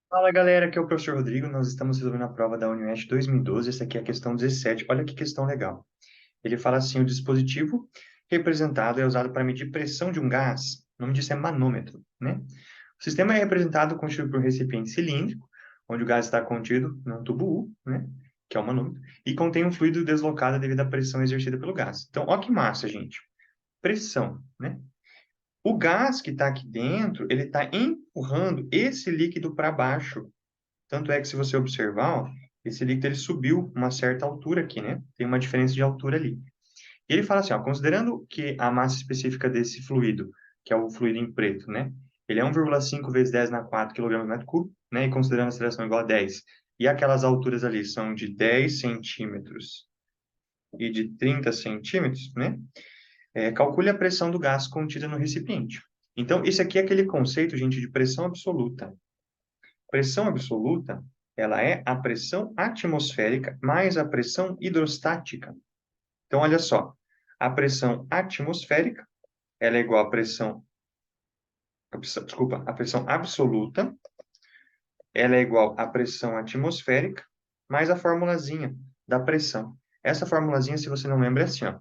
Fala galera, aqui é o professor Rodrigo. Nós estamos resolvendo a prova da UniOeste 2012. Essa aqui é a questão 17. Olha que questão legal. Ele fala assim: o dispositivo representado é usado para medir pressão de um gás. O nome disso é manômetro, né? O sistema é representado constituído por um recipiente cilíndrico, onde o gás está contido num tubo U, né? Que é o manômetro, e contém um fluido deslocado devido à pressão exercida pelo gás. Então, ó que massa, gente. Pressão, né? O gás que está aqui dentro, ele está empurrando esse líquido para baixo. Tanto é que, se você observar, ó, esse líquido ele subiu uma certa altura aqui, né? Tem uma diferença de altura ali. E ele fala assim, ó, considerando que a massa específica desse fluido, que é o fluido em preto, né? Ele é 1,5 vezes 10 na 4 kg/m3, né? E considerando a aceleração igual a 10. E aquelas alturas ali são de 10 centímetros e de 30 centímetros, né? Calcule a pressão do gás contida no recipiente. Então, esse aqui é aquele conceito, gente, de pressão absoluta. Pressão absoluta, ela é a pressão atmosférica mais a pressão hidrostática. Então, olha só, a pressão atmosférica, ela é igual desculpa, a pressão absoluta, ela é igual à pressão atmosférica mais a formulazinha da pressão. Essa formulazinha, se você não lembra, é assim, ó.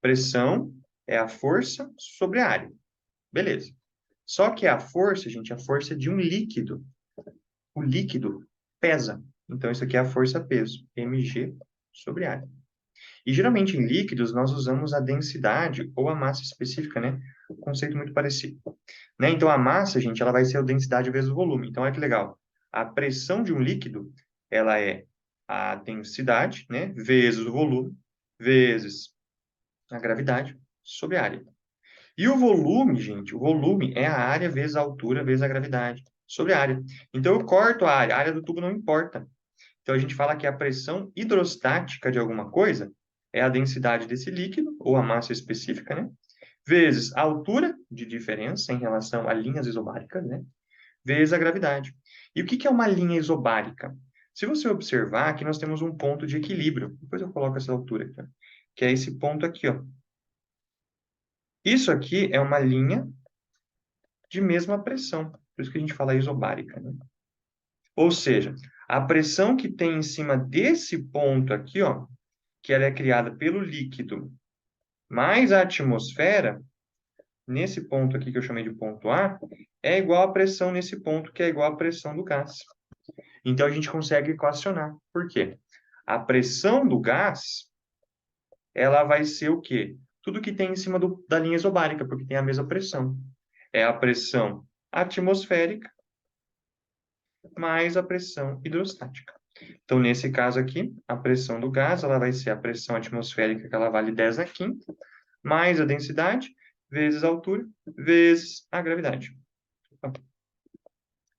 Pressão é a força sobre a área. Beleza. Só que a força, gente, é a força de um líquido. O líquido pesa. Então, isso aqui é a força-peso, mg sobre área. E, geralmente, em líquidos, nós usamos a densidade ou a massa específica, né? Um conceito muito parecido. Né? Então, a massa, gente, ela vai ser a densidade vezes o volume. Então, olha que legal. A pressão de um líquido, ela é a densidade, né? Vezes o volume, vezes a gravidade sobre a área. E o volume, gente, o volume é a área vezes a altura vezes a gravidade sobre a área. Então, eu corto a área do tubo não importa. Então, a gente fala que a pressão hidrostática de alguma coisa é a densidade desse líquido, ou a massa específica, né? Vezes a altura de diferença em relação a linhas isobáricas, né? Vezes a gravidade. E o que que é uma linha isobárica? Se você observar, aqui nós temos um ponto de equilíbrio. Depois eu coloco essa altura aqui, ó, que é esse ponto aqui, ó. Isso aqui é uma linha de mesma pressão. Por isso que a gente fala isobárica, né? Ou seja, a pressão que tem em cima desse ponto aqui, ó, que ela é criada pelo líquido mais a atmosfera, nesse ponto aqui que eu chamei de ponto A, é igual à pressão nesse ponto, que é igual à pressão do gás. Então, a gente consegue equacionar. Por quê? A pressão do gás, ela vai ser o quê? Tudo que tem em cima da linha isobárica, porque tem a mesma pressão. É a pressão atmosférica mais a pressão hidrostática. Então, nesse caso aqui, a pressão do gás, ela vai ser a pressão atmosférica, que ela vale 10 na quinta, mais a densidade, vezes a altura, vezes a gravidade. Então,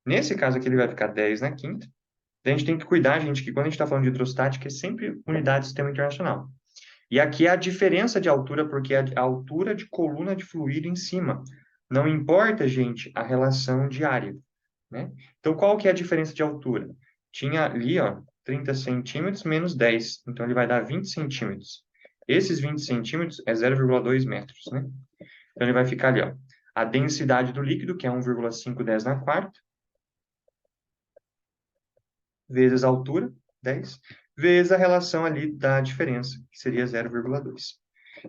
nesse caso aqui, ele vai ficar 10 na quinta. Então, a gente tem que cuidar, gente, que quando a gente está falando de hidrostática, é sempre unidade do sistema internacional. E aqui é a diferença de altura, porque é a altura de coluna de fluido em cima. Não importa, gente, a relação de área, né? Então, qual que é a diferença de altura? Tinha ali, ó, 30 centímetros menos 10. Então, ele vai dar 20 centímetros. Esses 20 centímetros é 0,2 metros, né? Então, ele vai ficar ali, ó. A densidade do líquido, que é 1,510 na quarta, vezes a altura, 10, vezes a relação ali da diferença, que seria 0,2.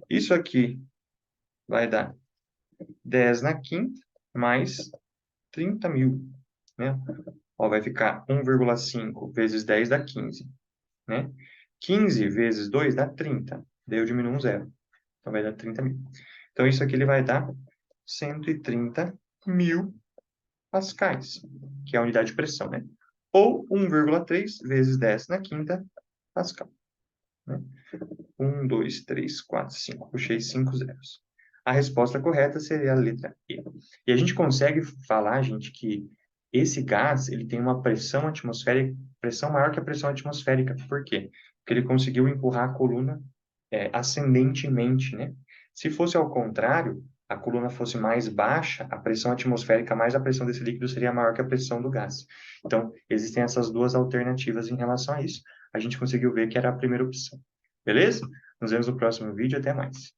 Isso aqui vai dar 10 na quinta mais 30.000, né? Ó, vai ficar 1,5 vezes 10 dá 15, né? 15 vezes 2 dá 30. Daí eu diminuo um zero. Então vai dar 30.000. Então isso aqui ele vai dar 130.000 pascais, que é a unidade de pressão, né? Ou 1,3 vezes 10 na quinta pascal, né? 1, 2, 3, 4, 5. Puxei 5 zeros. A resposta correta seria a letra E. E a gente consegue falar, gente, que esse gás ele tem uma pressão atmosférica, pressão maior que a pressão atmosférica. Por quê? Porque ele conseguiu empurrar a coluna ascendentemente, né? Se fosse ao contrário, a coluna fosse mais baixa, a pressão atmosférica mais a pressão desse líquido seria maior que a pressão do gás. Então, existem essas duas alternativas em relação a isso. A gente conseguiu ver que era a primeira opção. Beleza? Nos vemos no próximo vídeo. Até mais.